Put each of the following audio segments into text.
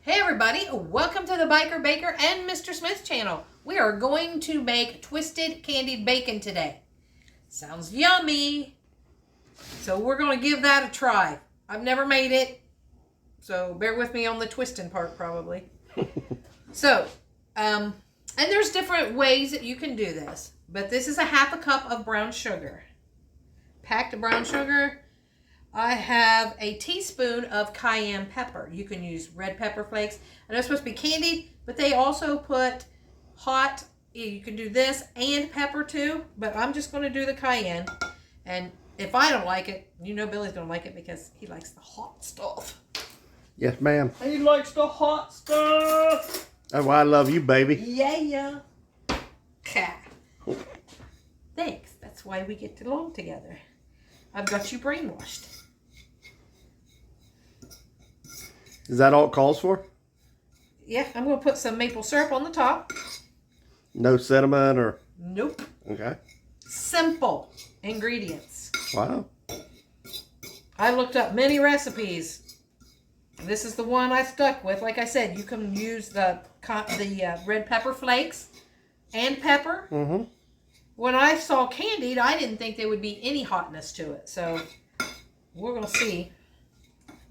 Hey everybody, welcome to the Biker Baker and Mr. Smith channel. We are going to make twisted candied bacon today. Sounds yummy. So we're going to give that a try. I've never made it, so bear with me on the twisting part probably. And there's different ways that you can do this, but this is a half a cup of brown sugar. Packed brown sugar. I have a teaspoon of cayenne pepper. You can use red pepper flakes. I know it's supposed to be candied, but they also put hot, you can do this and pepper too, but I'm just going to do the cayenne. And if I don't like it, you know Billy's going to like it because he likes the hot stuff. Yes, ma'am. He likes the hot stuff. That's why I love you, baby. Yeah. Thanks. That's why we get along together. I've got you brainwashed. Is that all it calls for? Yeah, I'm going to put some maple syrup on the top. No cinnamon or... Nope. Okay. Simple ingredients. Wow. I looked up many recipes. This is the one I stuck with. Like I said, you can use the red pepper flakes and pepper. Mm-hmm. When I saw candied, I didn't think there would be any hotness to it. So we're going to see.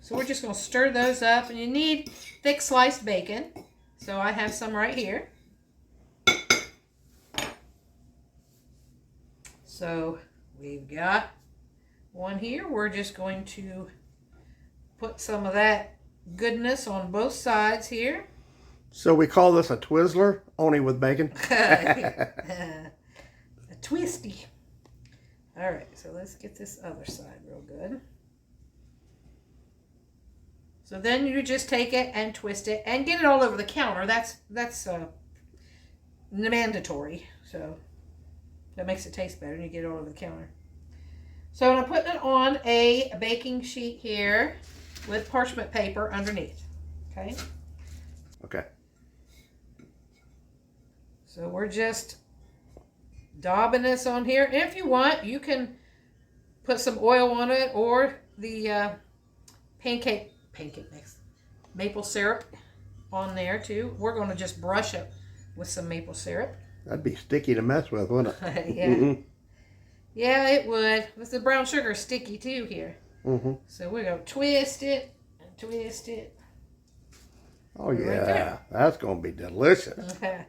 So we're just going to stir those up. And you need thick sliced bacon. So I have some right here. So we've got one here. We're just going to put some of that goodness on both sides here. So we call this a Twizzler, only with bacon? A twisty. All right, so let's get this other side real good. So then you just take it and twist it and get it all over the counter. That's mandatory. So that makes it taste better and you get it all over the counter. So I'm putting it on a baking sheet here with parchment paper underneath. Okay? Okay. So we're just daubing this on here. If you want, you can put some oil on it or the pancake mix, maple syrup on there too. We're going to just brush it with some maple syrup. That'd be sticky to mess with, wouldn't it? Yeah. Mm-hmm. Yeah, it would. This the brown sugar sticky too here. Mm-hmm. So we're going to twist it and twist it. Oh yeah, right, that's going to be delicious. Okay.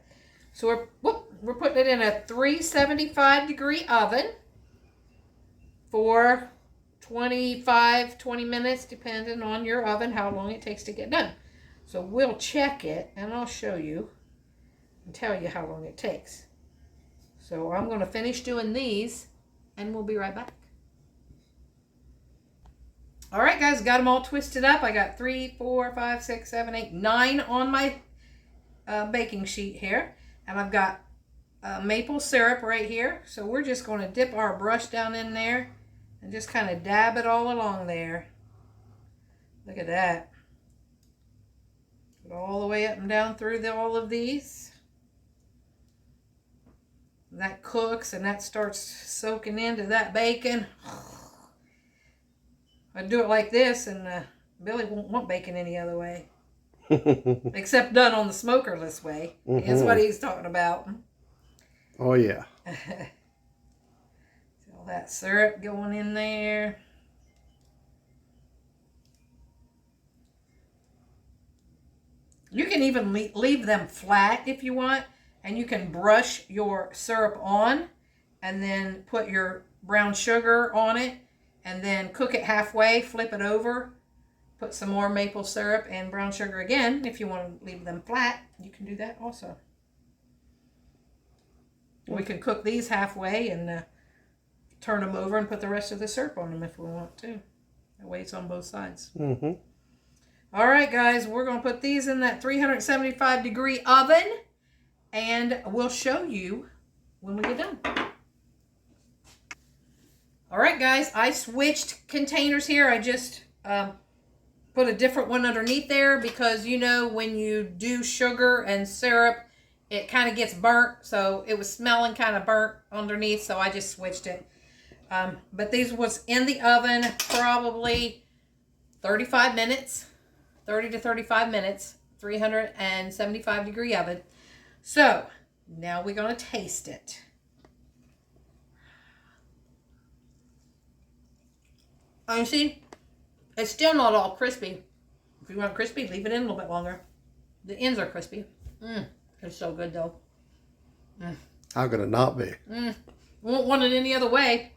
So we're putting it in a 375 degree oven for 20 minutes, depending on your oven, how long it takes to get done. So we'll check it, and I'll show you and tell you how long it takes. So I'm going to finish doing these, and we'll be right back. All right, guys, got them all twisted up. I got 3, 4, 5, 6, 7, 8, 9 on my baking sheet here. And I've got maple syrup right here. So we're just going to dip our brush down in there and just kind of dab it all along there. Look at that. Go all the way up and down through all of these. That cooks and that starts soaking into that bacon. I do it like this and Billy won't want bacon any other way. Except done on the smokerless way. Mm-hmm. Is what he's talking about. Oh yeah. All that syrup going in there. You can even leave them flat if you want, and you can brush your syrup on and then put your brown sugar on it and then cook it halfway, flip it over, put some more maple syrup and brown sugar again. If you want to leave them flat, you can do that also. We can cook these halfway and turn them over and put the rest of the syrup on them if we want to. That way it's on both sides. Mm-hmm. All right, guys, we're going to put these in that 375 degree oven, and we'll show you when we get done. All right, guys, I switched containers here. I just put a different one underneath there because, you know, when you do sugar and syrup, it kind of gets burnt. So it was smelling kind of burnt underneath, so I just switched it. But these was in the oven probably 35 minutes, 30 to 35 minutes, 375-degree oven. So now we're going to taste it. And see, it's still not all crispy. If you want it crispy, leave it in a little bit longer. The ends are crispy. It's so good though. How could it not be? Won't want it any other way.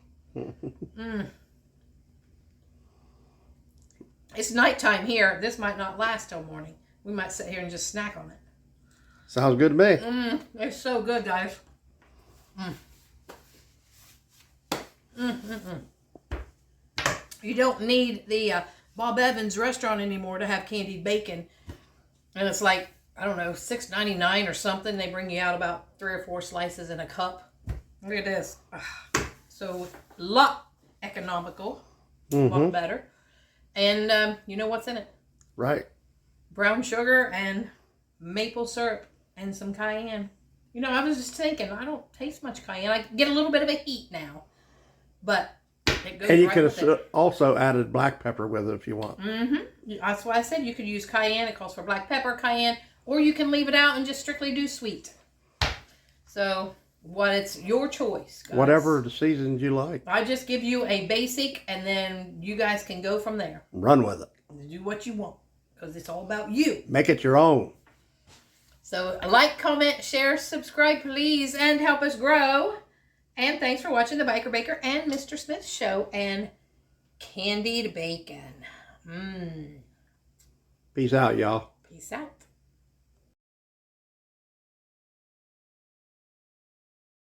It's nighttime here. This might not last till morning. We might sit here and just snack on it. Sounds good to me. It's so good, guys. You don't need the Bob Evans restaurant anymore to have candied bacon. And it's like, I don't know, $6.99 or something. They bring you out about 3 or 4 slices in a cup. Look at this. So, a lot economical. A lot better. And you know what's in it? Right. Brown sugar and maple syrup and some cayenne. You know, I was just thinking, I don't taste much cayenne. I get a little bit of a heat now. But it goes And you right could with have it. also added black pepper with it if you want. That's why I said you could use cayenne. It calls for black pepper, cayenne. Or you can leave it out and just strictly do sweet. So, it's your choice, guys. Whatever the seasons you like. I just give you a basic, and then you guys can go from there. Run with it. Do what you want, because it's all about you. Make it your own. So, like, comment, share, subscribe, please, and help us grow. And thanks for watching the Biker Baker and Mr. Smith Show and Candied Bacon. Peace out, y'all. Peace out.